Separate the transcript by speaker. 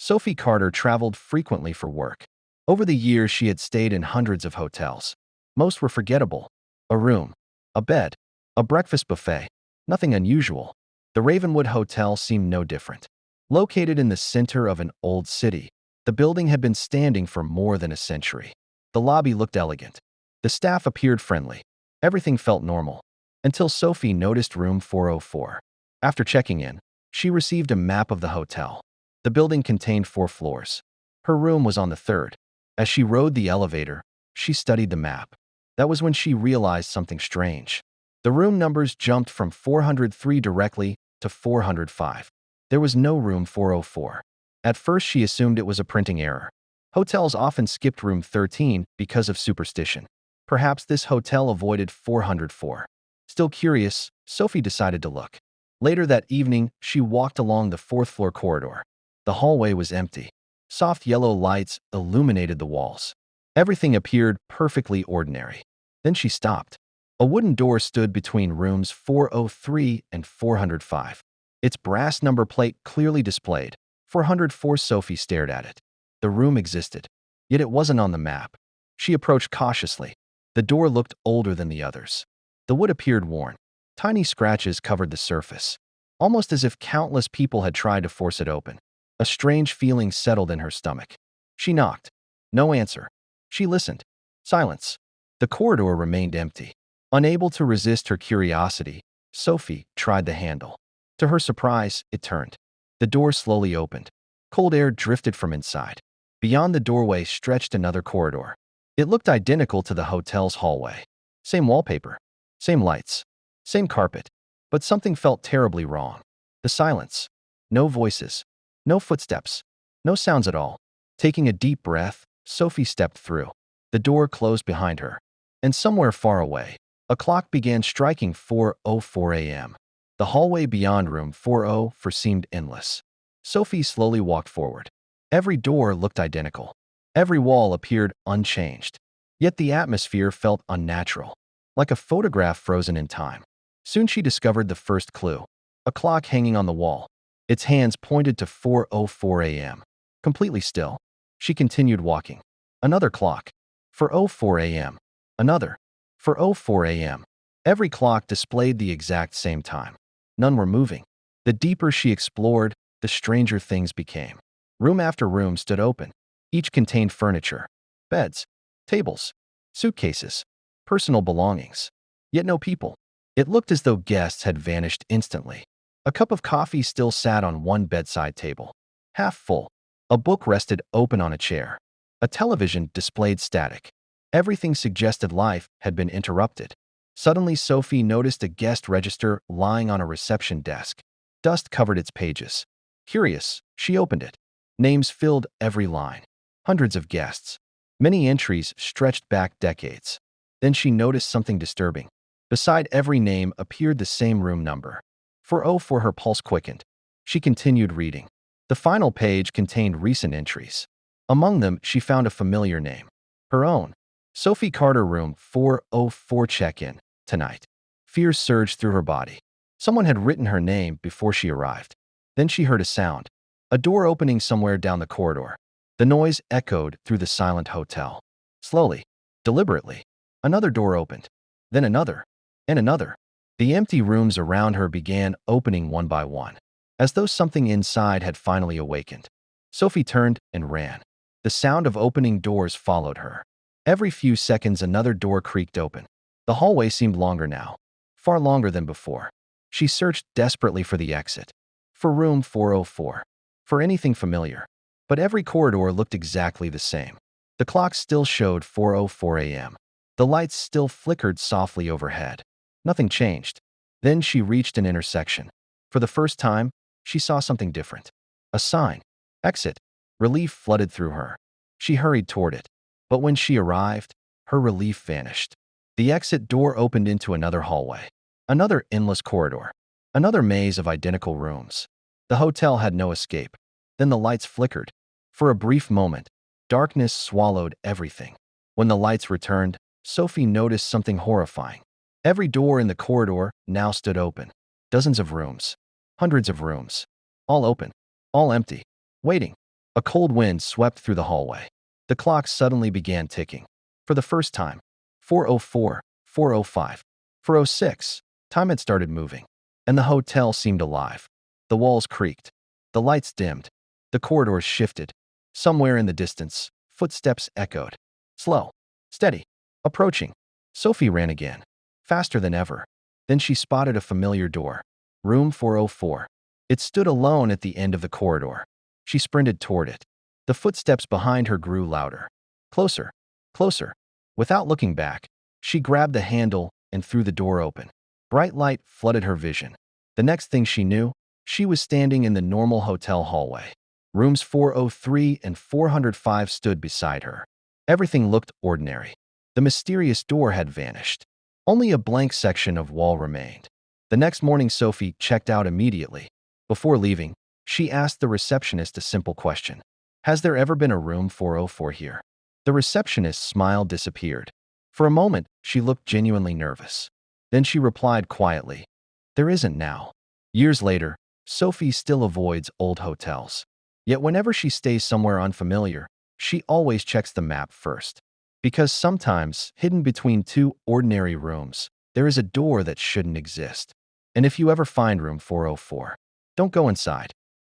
Speaker 1: Sophie Carter traveled frequently for work. Over the years, she had stayed in hundreds of hotels. Most were forgettable. A room, a bed, a breakfast buffet. Nothing unusual. The Ravenwood Hotel seemed no different. Located in the center of an old city, the building had been standing for more than a century. The lobby looked elegant. The staff appeared friendly. Everything felt normal. Until Sophie noticed room 404. After checking in, she received a map of the hotel. The building contained 4 floors. Her room was on the 3rd. As she rode the elevator, she studied the map. That was when she realized something strange. The room numbers jumped from 403 directly to 405. There was no room 404. At first, she assumed it was a printing error. Hotels often skipped room 13 because of superstition. Perhaps this hotel avoided 404. Still curious, Sophie decided to look. Later that evening, she walked along the 4th floor corridor. The hallway was empty. Soft yellow lights illuminated the walls. Everything appeared perfectly ordinary. Then she stopped. A wooden door stood between rooms 403 and 405. Its brass number plate clearly displayed. 404. Sophie stared at it. The room existed, yet it wasn't on the map. She approached cautiously. The door looked older than the others. The wood appeared worn. Tiny scratches covered the surface, almost as if countless people had tried to force it open. A strange feeling settled in her stomach. She knocked. No answer. She listened. Silence. The corridor remained empty. Unable to resist her curiosity, Sophie tried the handle. To her surprise, it turned. The door slowly opened. Cold air drifted from inside. Beyond the doorway stretched another corridor. It looked identical to the hotel's hallway. Same wallpaper. Same lights. Same carpet. But something felt terribly wrong. The silence. No voices. No footsteps. No sounds at all. Taking a deep breath, Sophie stepped through. The door closed behind her. And somewhere far away, a clock began striking 4:04 a.m. The hallway beyond room 404 seemed endless. Sophie slowly walked forward. Every door looked identical. Every wall appeared unchanged. Yet the atmosphere felt unnatural, like a photograph frozen in time. Soon she discovered the first clue. A clock hanging on the wall. Its hands pointed to 4:04 a.m. Completely still, she continued walking. Another clock. 4:04 a.m. Another. 4:04 a.m. Every clock displayed the exact same time. None were moving. The deeper she explored, the stranger things became. Room after room stood open. Each contained furniture, beds, tables, suitcases, personal belongings. Yet no people. It looked as though guests had vanished instantly. A cup of coffee still sat on one bedside table, half full. A book rested open on a chair. A television displayed static. Everything suggested life had been interrupted. Suddenly, Sophie noticed a guest register lying on a reception desk. Dust covered its pages. Curious, she opened it. Names filled every line. Hundreds of guests. Many entries stretched back decades. Then she noticed something disturbing. Beside every name appeared the same room number. 404. Her pulse quickened. She continued reading. The final page contained recent entries. Among them, she found a familiar name. Her own. Sophie Carter, room 404, check-in, tonight. Fear surged through her body. Someone had written her name before she arrived. Then she heard a sound. A door opening somewhere down the corridor. The noise echoed through the silent hotel. Slowly, deliberately, another door opened. Then another, and another. The empty rooms around her began opening one by one, as though something inside had finally awakened. Sophie turned and ran. The sound of opening doors followed her. Every few seconds, another door creaked open. The hallway seemed longer now, far longer than before. She searched desperately for the exit, for room 404, for anything familiar. But every corridor looked exactly the same. The clock still showed 4:04 a.m. The lights still flickered softly overhead. Nothing changed. Then she reached an intersection. For the first time, she saw something different. A sign. Exit. Relief flooded through her. She hurried toward it. But when she arrived, her relief vanished. The exit door opened into another hallway. Another endless corridor. Another maze of identical rooms. The hotel had no escape. Then the lights flickered. For a brief moment, darkness swallowed everything. When the lights returned, Sophie noticed something horrifying. Every door in the corridor now stood open. Dozens of rooms. Hundreds of rooms. All open. All empty. Waiting. A cold wind swept through the hallway. The clock suddenly began ticking. For the first time, 4:04, 4:05, 4:06, time had started moving, and the hotel seemed alive. The walls creaked. The lights dimmed. The corridors shifted. Somewhere in the distance, footsteps echoed. Slow, steady, approaching. Sophie ran again, faster than ever. Then she spotted a familiar door. Room 404. It stood alone at the end of the corridor. She sprinted toward it. The footsteps behind her grew louder. Closer, closer. Without looking back, she grabbed the handle and threw the door open. Bright light flooded her vision. The next thing she knew, she was standing in the normal hotel hallway. Rooms 403 and 405 stood beside her. Everything looked ordinary. The mysterious door had vanished. Only a blank section of wall remained. The next morning, Sophie checked out immediately. Before leaving, she asked the receptionist a simple question. Has there ever been a room 404 here? The receptionist's smile disappeared. For a moment, she looked genuinely nervous. Then she replied quietly, there isn't now. Years later, Sophie still avoids old hotels. Yet whenever she stays somewhere unfamiliar, she always checks the map first. Because sometimes, hidden between two ordinary rooms, there is a door that shouldn't exist. And if you ever find room 404, don't go inside.